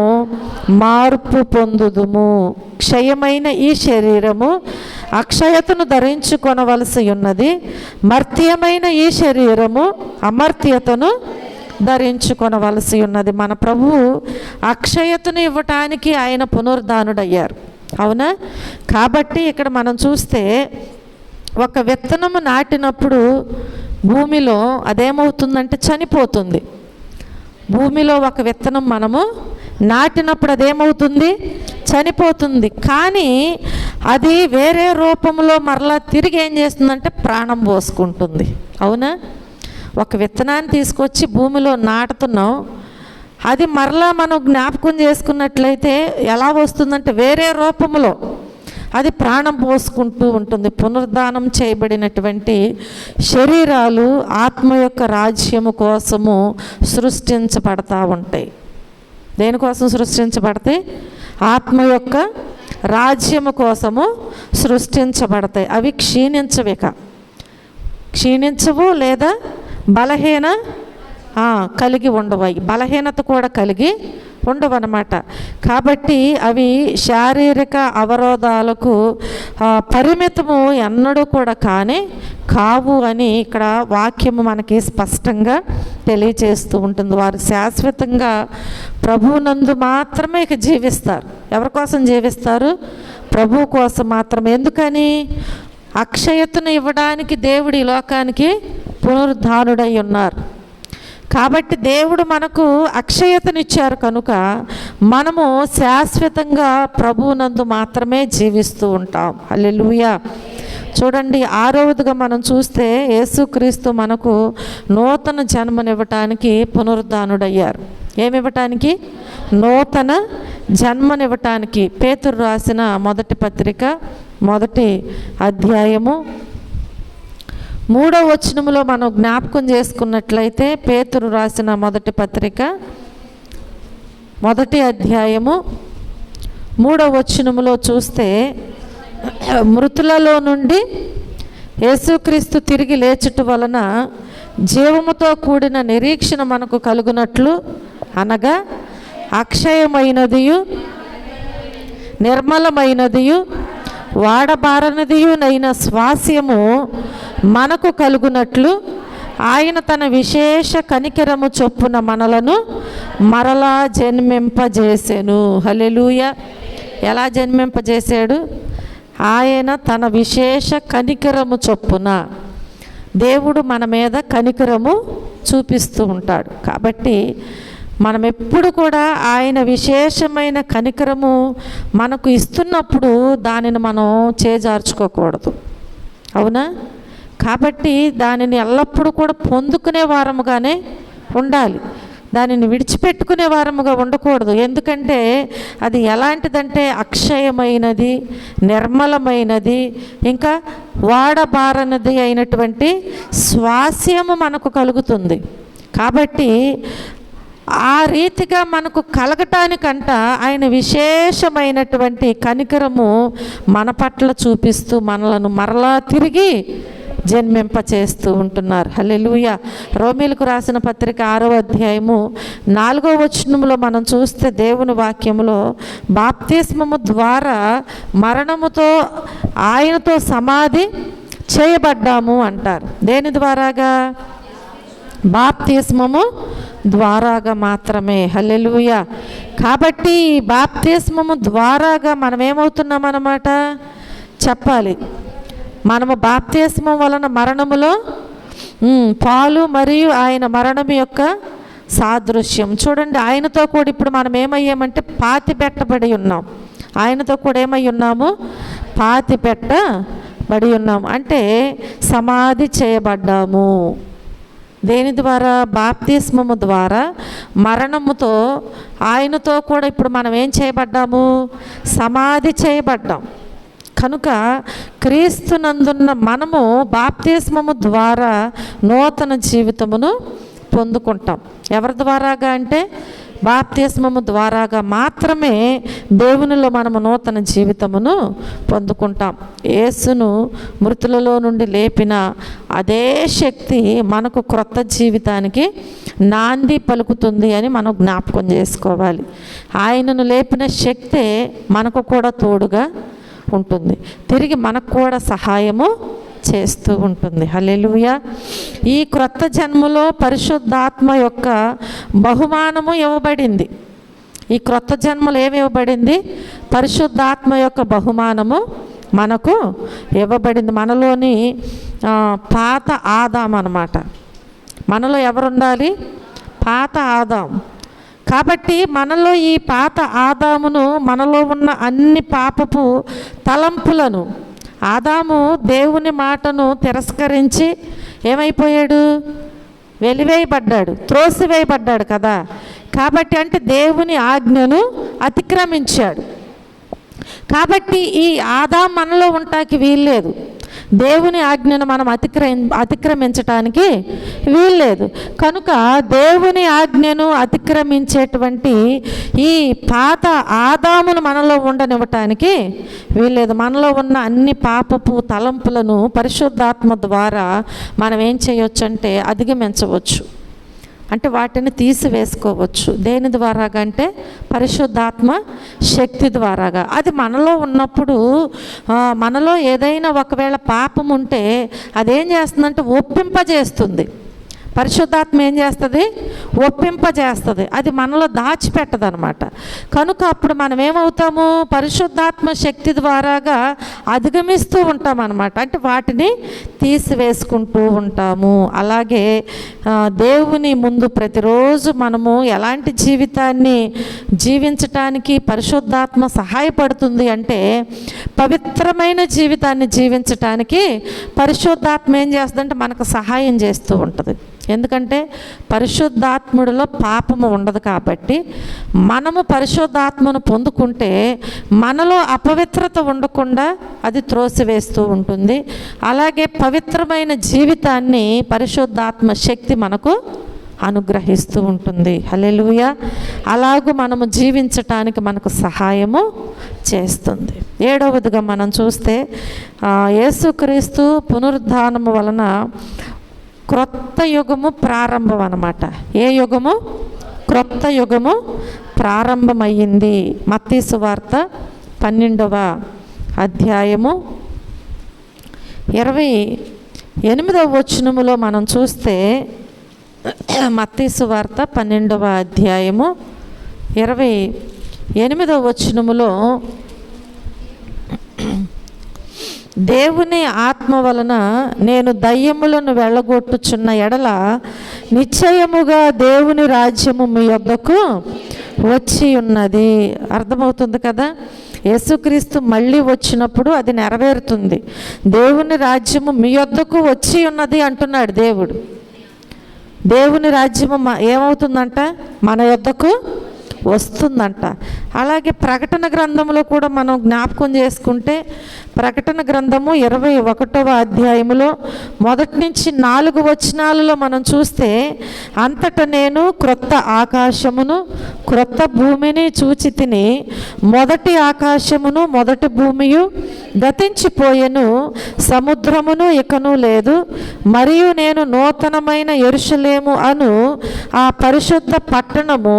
మార్పు పొందుదుము. క్షయమైన ఈ శరీరము అక్షయతను ధరించుకొనవలసి ఉన్నది. మర్త్యమైన ఈ శరీరము అమర్త్యతను ధరించుకొనవలసి ఉన్నది. మన ప్రభువు అక్షయతను ఇవ్వటానికి ఆయన పునరుద్ధానుడయ్యారు, అవునా? కాబట్టి ఇక్కడ మనం చూస్తే ఒక విత్తనము నాటినప్పుడు భూమిలో అదేమవుతుందంటే చనిపోతుంది. భూమిలో ఒక విత్తనం మనము నాటినప్పుడు అదేమవుతుంది? చనిపోతుంది. కానీ అది వేరే రూపంలో మరలా తిరిగి ఏం చేస్తుందంటే ప్రాణం పోసుకుంటుంది, అవునా? ఒక విత్తనాన్ని తీసుకొచ్చి భూమిలో నాటుతున్నాం, అది మరలా మనం జ్ఞాపకం చేసుకున్నట్లయితే ఎలా వస్తుందంటే వేరే రూపంలో అది ప్రాణం పోసుకుంటూ ఉంటుంది. పునరుద్ధానం చేయబడినటువంటి శరీరాలు ఆత్మ యొక్క రాజ్యము కోసము సృష్టించబడతా ఉంటాయి. దేనికోసం సృష్టించబడతాయి? ఆత్మ యొక్క రాజ్యము కోసము సృష్టించబడతాయి. అవి క్షీణించవు లేదా బలహీన కలిగి ఉండవు. బలహీనత కూడా కలిగి ఉండవన్నమాట. కాబట్టి అవి శారీరక అవరోధాలకు పరిమితము ఎన్నడూ కూడా కావు అని ఇక్కడ వాక్యము మనకి స్పష్టంగా తెలియచేస్తూ ఉంటుంది. వారు శాశ్వతంగా ప్రభువునందు మాత్రమే ఇక జీవిస్తారు. ఎవరి కోసం జీవిస్తారు? ప్రభువు కోసం మాత్రమే. ఎందుకని? అక్షయతను ఇవ్వడానికి దేవుడు ఈ లోకానికి పునరుద్ధానుడై ఉన్నారు. కాబట్టి దేవుడు మనకు అక్షయతనిచ్చారు కనుక మనము శాశ్వతంగా ప్రభువునందు మాత్రమే జీవిస్తూ ఉంటాం. హల్లెలూయా. చూడండి, 6వదిగా మనం చూస్తే యేసుక్రీస్తు మనకు నూతన జన్మనివ్వటానికి పునరుద్ధానుడయ్యారు. ఏమివ్వటానికి? నూతన జన్మనివ్వటానికి. పేతురు రాసిన మొదటి పత్రిక 1వ అధ్యాయము 3వ వచనములో మనం జ్ఞాపకం చేసుకున్నట్లయితే, పేతురు రాసిన మొదటి పత్రిక 1వ అధ్యాయము 3వ వచనములో చూస్తే, మృతులలో నుండి యేసుక్రీస్తు తిరిగి లేచుట వలన జీవముతో కూడిన నిరీక్షణ మనకు కలుగునట్లు, అనగా అక్షయమైనదియు నిర్మలమైనదియు వాడబారనిదియునైన స్వాస్యము మనకు కలుగునట్లు ఆయన తన విశేష కనికరము చొప్పున మనలను మరలా జన్మింపజేసెను. హల్లెలూయా. ఎలా జన్మింపజేశాడు? ఆయన తన విశేష కనికరము చొప్పున. దేవుడు మన మీద కనికరము చూపిస్తూ ఉంటాడు. కాబట్టి మనం ఎప్పుడు కూడా ఆయన విశేషమైన కనికరము మనకు ఇస్తున్నప్పుడు దానిని మనం చేజార్చుకోకూడదు, అవునా? కాబట్టి దానిని ఎల్లప్పుడూ కూడా పొందుకునే వారముగానే ఉండాలి, దానిని విడిచిపెట్టుకునే వారముగా ఉండకూడదు. ఎందుకంటే అది ఎలాంటిదంటే అక్షయమైనది, నిర్మలమైనది, ఇంకా వాడబారనిది అయినటువంటి స్వాస్యము మనకు కలుగుతుంది. కాబట్టి ఆ రీతిగా మనకు కలగటానికంట ఆయన విశేషమైనటువంటి కనికరము మన పట్ల చూపిస్తూ మనలను మరలా తిరిగి జన్మింపచేస్తూ ఉంటున్నారు. హల్లెలూయా. రోమీలకు రాసిన పత్రిక 6వ అధ్యాయము 4వ వచనములో మనం చూస్తే దేవుని వాక్యములో బాప్తిస్మము ద్వారా మరణముతో ఆయనతో సమాధి చేయబడ్డాము అంటారు. దేని ద్వారాగా? బాప్తిస్మము ద్వారాగా మాత్రమే. హల్లెలూయా. కాబట్టి ఈ బాప్తిస్మము ద్వారాగా మనం ఏమవుతున్నాం అన్నమాట చెప్పాలి. మనము బాప్తిస్మం వలన మరణములో పాలు మరియు ఆయన మరణం యొక్క సాదృశ్యం. చూడండి, ఆయనతో కూడా ఇప్పుడు మనం ఏమయ్యామంటే పాతి పెట్టబడి ఉన్నాం. ఆయనతో కూడా ఏమై ఉన్నాము? పాతి పెట్టబడి ఉన్నాము. అంటే సమాధి చేయబడ్డాము. దేని ద్వారా? బాప్తిస్మము ద్వారా మరణముతో ఆయనతో కూడా ఇప్పుడు మనం ఏం చేయబడ్డాము? సమాధి చేయబడ్డాం. కనుక క్రీస్తునందున్న మనము బాప్తిస్మము ద్వారా నూతన జీవితమును పొందుకుంటాం. ఎవరి ద్వారాగా అంటే బాప్తిస్మము ద్వారాగా మాత్రమే దేవునిలో మనము నూతన జీవితమును పొందుకుంటాం. యేసును మృతులలో నుండి లేపిన అదే శక్తి మనకు క్రొత్త జీవితానికి నాంది పలుకుతుంది అని మనం జ్ఞాపకం చేసుకోవాలి. ఆయనను లేపిన శక్తే మనకు కూడా తోడుగా ఉంటుంది. తిరిగి మనకు కూడా సహాయము చేస్తూ ఉంటుంది. హల్లెలూయా. ఈ క్రొత్త జన్మలో పరిశుద్ధాత్మ యొక్క బహుమానము ఇవ్వబడింది. ఈ క్రొత్త జన్మలో ఏమి ఇవ్వబడింది? పరిశుద్ధాత్మ యొక్క బహుమానము మనకు ఇవ్వబడింది. మనలోని పాత ఆదాం అన్నమాట. మనలో ఎవరు ఉండాలి? పాత ఆదాం. కాబట్టి మనలో ఈ పాత ఆదామును, మనలో ఉన్న అన్ని పాపపు తలంపులను, ఆదాము దేవుని మాటను తిరస్కరించి ఏమైపోయాడు? వెలివేయబడ్డాడు, త్రోసివేయబడ్డాడు కదా. కాబట్టి అంటే దేవుని ఆజ్ఞను అతిక్రమించాడు. కాబట్టి ఈ ఆదాం మనలో ఉంటాకి వీల్లేదు. దేవుని ఆజ్ఞను మనం అతిక్రమించటానికి వీల్లేదు. కనుక దేవుని ఆజ్ఞను అతిక్రమించేటువంటి ఈ పాత ఆదామును మనలో ఉండనివ్వటానికి వీల్లేదు. మనలో ఉన్న అన్ని పాపపు తలంపులను పరిశుద్ధాత్మ ద్వారా మనం ఏం చేయొచ్చు అంటే అధిగమించవచ్చు, అంటే వాటిని తీసివేసుకోవచ్చు. దేని ద్వారాగా అంటే పరిశుద్ధాత్మ శక్తి ద్వారాగా. అది మనలో ఉన్నప్పుడు మనలో ఏదైనా ఒకవేళ పాపం ఉంటే అదేం చేస్తుందంటే ఒప్పింపజేస్తుంది. పరిశుద్ధాత్మ ఏం చేస్తుంది? ఒప్పింపజేస్తుంది. అది మనలో దాచిపెట్టదు అనమాట. కనుక అప్పుడు మనం ఏమవుతాము? పరిశుద్ధాత్మ శక్తి ద్వారాగా అధిగమిస్తూ ఉంటాం అనమాట. అంటే వాటిని తీసివేసుకుంటూ ఉంటాము. అలాగే దేవుని ముందు ప్రతిరోజు మనము ఎలాంటి జీవితాన్ని జీవించటానికి పరిశుద్ధాత్మ సహాయపడుతుంది అంటే పవిత్రమైన జీవితాన్ని జీవించటానికి పరిశుద్ధాత్మ ఏం చేస్తుందంటే మనకు సహాయం చేస్తూ ఉంటుంది. ఎందుకంటే పరిశుద్ధాత్ముడిలో పాపము ఉండదు. కాబట్టి మనము పరిశుద్ధాత్మను పొందుకుంటే మనలో అపవిత్రత ఉండకుండా అది త్రోసివేస్తూ ఉంటుంది. అలాగే పవిత్రమైన జీవితాన్ని పరిశుద్ధాత్మ శక్తి మనకు అనుగ్రహిస్తూ ఉంటుంది. హల్లెలూయా. అలాగూ మనము జీవించటానికి మనకు సహాయము చేస్తుంది. 7వదిగా మనం చూస్తే యేసుక్రీస్తు పునరుద్ధానము వలన క్రొత్త యుగము ప్రారంభం అన్నమాట. ఏ యుగము? క్రొత్త యుగము ప్రారంభమయ్యింది. మత్తయి సువార్త 12వ అధ్యాయము 28వ వచనములో మనం చూస్తే, మత్తయి సువార్త 12వ అధ్యాయము 28వ వచనములో దేవుని ఆత్మ వలన నేను దయ్యములను వెళ్ళగొట్టుచున్న ఎడల నిశ్చయముగా దేవుని రాజ్యము మీ యొద్దకు వచ్చి ఉన్నది. అర్థమవుతుంది కదా. యేసుక్రీస్తు మళ్ళీ వచ్చినప్పుడు అది నెరవేరుతుంది. దేవుని రాజ్యము మీ యొద్దకు వచ్చి ఉన్నది అంటున్నాడు దేవుడు. దేవుని రాజ్యము ఏమవుతుందంట? మన యొద్దకు వస్తుందంట. అలాగే ప్రకటన గ్రంథంలో కూడా మనం జ్ఞాపకం చేసుకుంటే, ప్రకటన గ్రంథము 21వ అధ్యాయములో 1 నుంచి 4 వచనాలలో మనం చూస్తే, అంతటా నేను క్రొత్త ఆకాశమును క్రొత్త భూమిని చూచి తిని, మొదటి ఆకాశమును మొదటి భూమియు గతించిపోయెను, సముద్రమును ఇకను లేదు. మరియు నేను నూతనమైన యెరూషలేము అను ఆ పరిశుద్ధ పట్టణము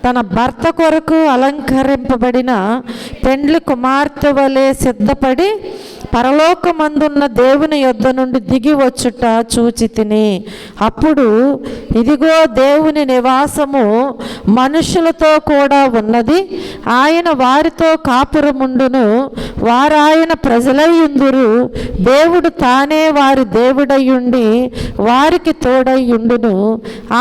తన భర్త కొరకు అలంకరింపబడిన పెండ్లి కుమార్తె వలె సిద్ధపడి పరలోకమందున్న దేవుని యొద్ద నుండి దిగి వచ్చుట చూచి తిని, అప్పుడు ఇదిగో దేవుని నివాసము మనుషులతో కూడా ఉన్నది. ఆయన వారితో కాపురముండును, వారాయన ప్రజలయ్యుందురు. దేవుడు తానే వారి దేవుడయ్యుండి వారికి తోడయ్యుండును.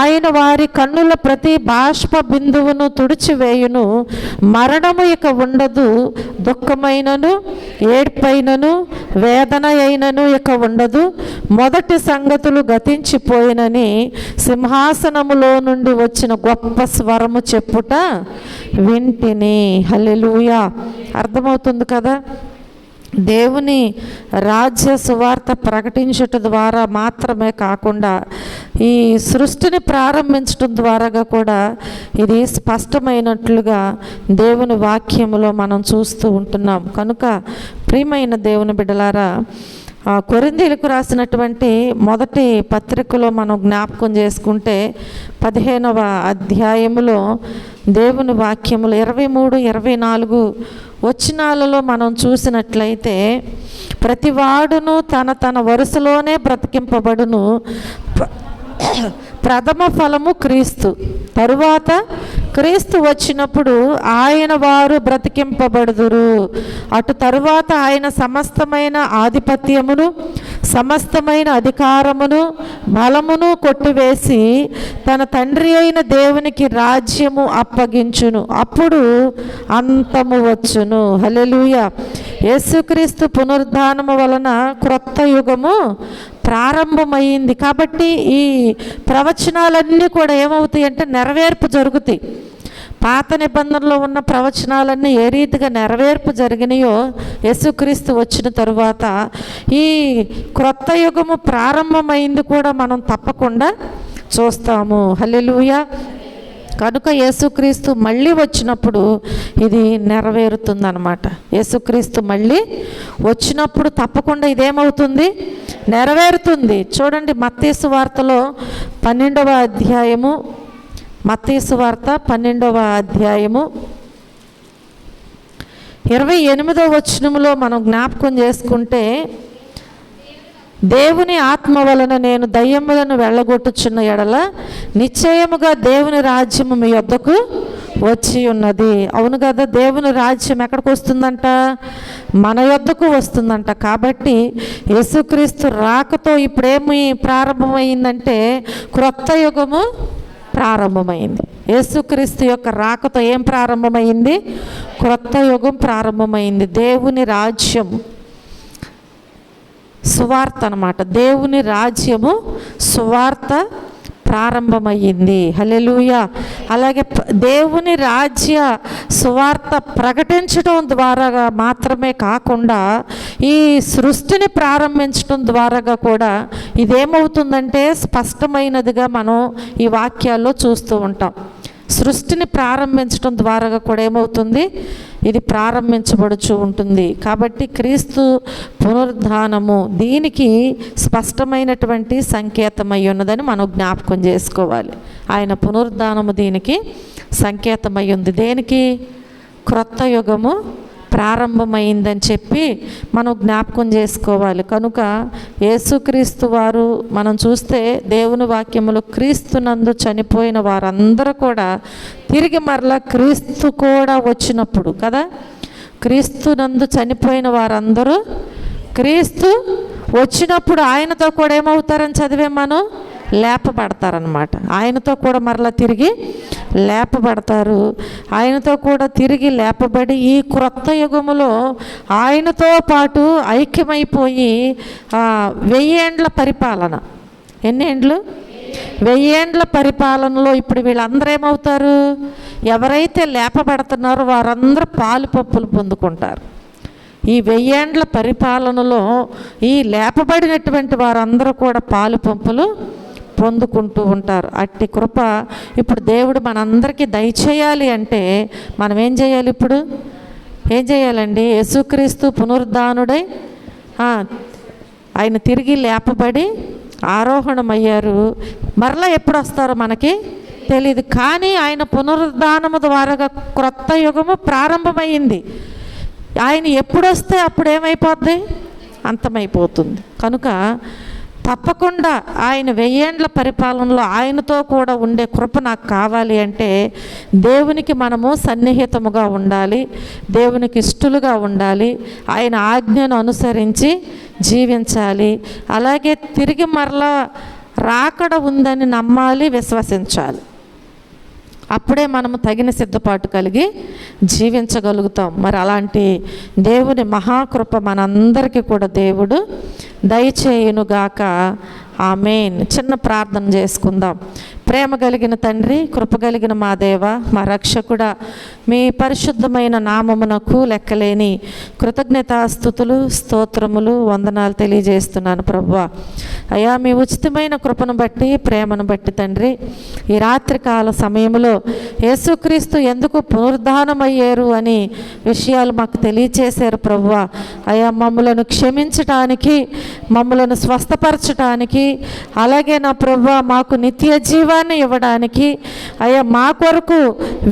ఆయన వారి కన్నుల ప్రతి బాష్ప బిందువును తుడిచివేయును. మరణము ఇక ఉండదు, దుఃఖమైనను ఏడ్పైనను వేదన అయినను ఇక ఉండదు. మొదటి సంగతులు గతించిపోయినని సింహాసనములో నుండి వచ్చిన గొప్ప స్వరము చెప్పుట వింటిని. హల్లెలూయా. అర్థమవుతుంది కదా. దేవుని రాజ్య సువార్త ప్రకటించుట ద్వారా మాత్రమే కాకుండా ఈ సృష్టిని ప్రారంభించడం ద్వారాగా కూడా ఇది స్పష్టమైనట్లుగా దేవుని వాక్యములో మనం చూస్తూ ఉంటున్నాం. కనుక ప్రియమైన దేవుని బిడ్డలారా, కొరింథీయులకు రాసినటువంటి మొదటి పత్రికలో మనం జ్ఞాపకం చేసుకుంటే 15వ అధ్యాయములో దేవుని వాక్యములు 23, 24 వచనాలలో మనం చూసినట్లయితే, ప్రతివాడును తన వరుసలోనే బ్రతికింపబడును, ప్రథమ ఫలము క్రీస్తు, తరువాత క్రీస్తు వచ్చినప్పుడు ఆయన వారు బ్రతికింపబడుదురు. అటు తరువాత ఆయన సమస్తమైన ఆధిపత్యమును, సమస్తమైన అధికారమును, బలమును కొట్టివేసి తన తండ్రి అయిన దేవునికి రాజ్యము అప్పగించును. అప్పుడు అంతము వచ్చును. హల్లెలూయా. యేసుక్రీస్తు పునరుద్ధానము వలన క్రొత్త యుగము ప్రారంభమైంది. కాబట్టి ఈ ప్రవచనాలన్నీ కూడా ఏమవుతాయి అంటే నెరవేర్పు జరుగుతాయి. పాత నిబంధనలో ఉన్న ప్రవచనాలన్నీ ఏ రీతిగా నెరవేర్పు జరిగినాయో యేసుక్రీస్తు వచ్చిన తరువాత ఈ క్రొత్త యుగము ప్రారంభమైంది కూడా మనం తప్పకుండా చూస్తాము. హల్లెలూయా. కనుక యేసుక్రీస్తు మళ్ళీ వచ్చినప్పుడు ఇది నెరవేరుతుందన్నమాట. యేసుక్రీస్తు మళ్ళీ వచ్చినప్పుడు తప్పకుండా ఇదేమవుతుంది, నెరవేరుతుంది. చూడండి, మత్తయి సువార్తలో 12వ అధ్యాయము, మత్తయి సువార్త 12వ అధ్యాయము 28వ వచనములో మనం జ్ఞాపకం చేసుకుంటే, దేవుని ఆత్మ వలన నేను దయ్యములను వెళ్ళగొట్టుచున్న ఎడల నిశ్చయముగా దేవుని రాజ్యము మీ యొద్దకు వచ్చి ఉన్నది. అవును కదా, దేవుని రాజ్యం ఎక్కడికి వస్తుందంట, మన యొద్దకు వస్తుందంట. కాబట్టి యేసుక్రీస్తు రాకతో ఇప్పుడేమి ప్రారంభమైందంటే క్రొత్త యుగము ప్రారంభమైంది. యేసుక్రీస్తు యొక్క రాకతో ఏం ప్రారంభమైంది, క్రొత్త యుగం ప్రారంభమైంది. దేవుని రాజ్యం సువార్త అన్నమాట. దేవుని రాజ్యము సువార్త ప్రారంభమయ్యింది. హల్లెలూయా. అలాగే దేవుని రాజ్య సువార్త ప్రకటించడం ద్వారా మాత్రమే కాకుండా ఈ సృష్టిని ప్రారంభించడం ద్వారా కూడా ఇదేమవుతుందంటే స్పష్టమైనదిగా మనం ఈ వాక్యాల్లో చూస్తూ ఉంటాం. సృష్టిని ప్రారంభించడం ద్వారా కూడా ఏమవుతుంది, ఇది ప్రారంభించబడుచు ఉంటుంది. కాబట్టి క్రీస్తు పునరుద్ధానము దీనికి స్పష్టమైనటువంటి సంకేతమై ఉన్నదని మనం జ్ఞాపకం చేసుకోవాలి. ఆయన పునరుద్ధానము దీనికి సంకేతమై ఉంది. దేనికి, క్రొత్త యుగము ప్రారంభమైందని చెప్పి మనం జ్ఞాపకం చేసుకోవాలి. కనుక యేసుక్రీస్తు వారు మనం చూస్తే దేవుని వాక్యములో క్రీస్తునందు చనిపోయిన వారందరూ కూడా తిరిగి మరలా క్రీస్తు కూడా వచ్చినప్పుడు కదా, క్రీస్తునందు చనిపోయిన వారందరూ క్రీస్తు వచ్చినప్పుడు ఆయనతో కూడా ఏమవుతారని చదివే మనం, లేపబడతారనమాట. ఆయనతో కూడా మరలా తిరిగి లేపబడతారు. ఆయనతో కూడా తిరిగి లేపబడి ఈ క్రొత్త యుగములో ఆయనతో పాటు ఐక్యమైపోయి 1000 ఏండ్ల పరిపాలన, ఎన్ని ఏండ్లు, 1000 ఏండ్ల పరిపాలనలో ఇప్పుడు వీళ్ళందరూ ఏమవుతారు, ఎవరైతే లేపబడుతున్నారో వారందరూ పాలు పప్పులు పొందుకుంటారు. ఈ 1000 ఏండ్ల పరిపాలనలో ఈ లేపబడినటువంటి వారందరూ కూడా పాలు పంపులు పొందుకుంటూ ఉంటారు. అట్టి కృప ఇప్పుడు దేవుడు మనందరికీ దయచేయాలి అంటే మనం ఏం చేయాలి, ఇప్పుడు ఏం చేయాలండి, యేసుక్రీస్తు పునరుద్ధానుడై ఆయన తిరిగి లేపబడి ఆరోహణమయ్యారు. మరలా ఎప్పుడు వస్తారో మనకి తెలియదు. కానీ ఆయన పునరుద్ధానము ద్వారా క్రొత్త యుగము ప్రారంభమైంది. ఆయన ఎప్పుడు వస్తే అప్పుడు ఏమైపోద్ది, అంతమైపోతుంది. కనుక తప్పకుండా ఆయన 1000 ఏండ్ల పరిపాలనలో ఆయనతో కూడా ఉండే కృప నాకు కావాలి అంటే దేవునికి మనము సన్నిహితముగా ఉండాలి, దేవునికి ఇష్టలుగా ఉండాలి, ఆయన ఆజ్ఞను అనుసరించి జీవించాలి. అలాగే తిరిగి మరలా రాకడ ఉందని నమ్మాలి, విశ్వసించాలి. అప్పుడే మనము తగిన సిద్ధపాటు కలిగి జీవించగలుగుతాం. మరి అలాంటి దేవుని మహాకృప మనందరికీ కూడా దేవుడు దయచేయునుగాక. ఆమేన్. చిన్న ప్రార్థన చేసుకుందాం. ప్రేమ కలిగిన తండ్రి, కృప కలిగిన మా దేవ, మా రక్షకుడా, మీ పరిశుద్ధమైన నామమునకు లెక్కలేని కృతజ్ఞతాస్తుతులు, స్తోత్రములు, వందనాలు తెలియజేస్తున్నాను ప్రభువా. అయ్యా, మీ ఉచితమైన కృపను బట్టి, ప్రేమను బట్టి తండ్రి, ఈ రాత్రికాల సమయంలో యేసుక్రీస్తు ఎందుకు పునరుద్ధానమయ్యారు అని విషయాలు మాకు తెలియచేశారు ప్రభువా. అయ్యా, మమ్మలను క్షమించటానికి, మమ్మలను స్వస్థపరచటానికి, అలాగే నా ప్రభువా మాకు నిత్య జీవాన్ని ఇవ్వడానికి, అయ్యా మా కొరకు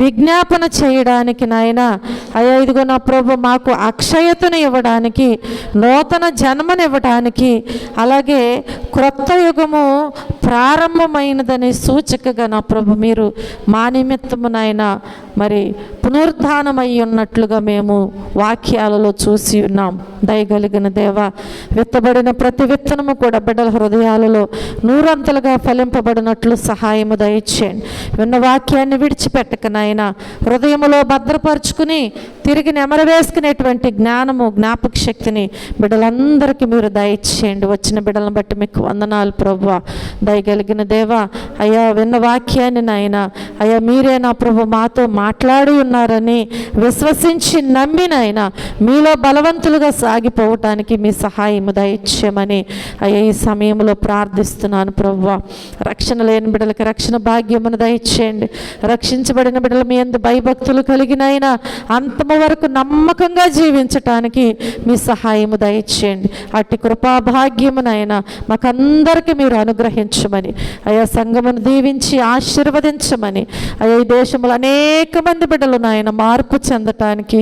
విజ్ఞాపన చేయడానికి నాయన, అయ్యా ఇదిగో నా ప్రభు మాకు అక్షయతను ఇవ్వడానికి, నూతన జన్మను ఇవ్వడానికి, అలాగే క్రొత్త యుగము ప్రారంభమైనదని సూచికగా నా ప్రభు మీరు మా నిమిత్తము నాయన మరి పునరుద్ధానమై ఉన్నట్లుగా మేము వాక్యాలలో చూసి ఉన్నాం. దయగలిగిన దేవ, విత్తబడిన ప్రతి విత్తనము కూడా బిడ్డల హృదయాలలో నూరంతలుగా ఫలింపబడినట్లు సహాయము దయచేయండి. విన్న వాక్యాన్ని విడిచిపెట్టక నాయన హృదయములో భద్రపరుచుకుని తిరిగి నెమరవేసుకునేటువంటి జ్ఞానము, జ్ఞాపక శక్తిని బిడ్డలందరికీ మీరు దయచేయండి. వచ్చిన బిడ్డలను బట్టి మీకు వందనాలు ప్రభువా. దయగలిగిన దేవ, అయ్యా విన్న వాక్యాన్ని నాయన అయ్యా మీరే నా ప్రభు మాతో మాట్లాడి ఉన్నారని విశ్వసించి నమ్మినైనా మీలో బలవంతులుగా సాగిపోవటానికి మీ సహాయము దయచేయమని అయ్యా ఈ సమయంలో ప్రార్థిస్తున్నాను ప్రభువా. రక్షణ లేని బిడ్డలకి రక్షణ భాగ్యమును దయచేయండి. రక్షించబడిన బిడ్డల మీ యందు భయభక్తులు కలిగినైనా అంతము వరకు నమ్మకంగా జీవించటానికి మీ సహాయము దయచేయండి. అట్టి కృపా భాగ్యమునైనా మాకందరికీ మీరు అనుగ్రహించమని అయ్యా సంఘమును దీవించి ఆశీర్వదించమని అయ్యా ఈ దేశంలో అనేక మంది బిడ్డలు నాయన మార్పు చెందటానికి,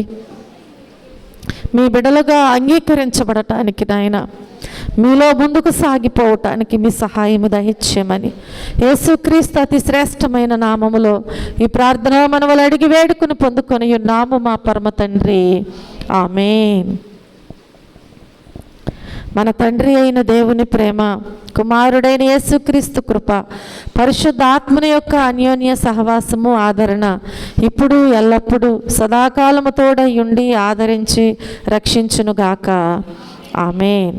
మీ బిడ్డలుగా అంగీకరించబడటానికి నాయన మీలో ముందుకు సాగిపోవటానికి మీ సహాయము దయచేయమని యేసుక్రీస్తు అతి శ్రేష్టమైన నామములో ఈ ప్రార్థన మనవలు అడిగి వేడుకుని పొందుకొని ఉన్నాము మా పరమ తండ్రి. ఆమేన్. మన తండ్రి అయిన దేవుని ప్రేమ, కుమారుడైన యేసుక్రీస్తు కృప, పరిశుద్ధ ఆత్మని యొక్క అన్యోన్య సహవాసము, ఆదరణ ఇప్పుడు ఎల్లప్పుడూ సదాకాలము తోడై ఉండి ఆదరించి రక్షించునుగాక. ఆమేన్.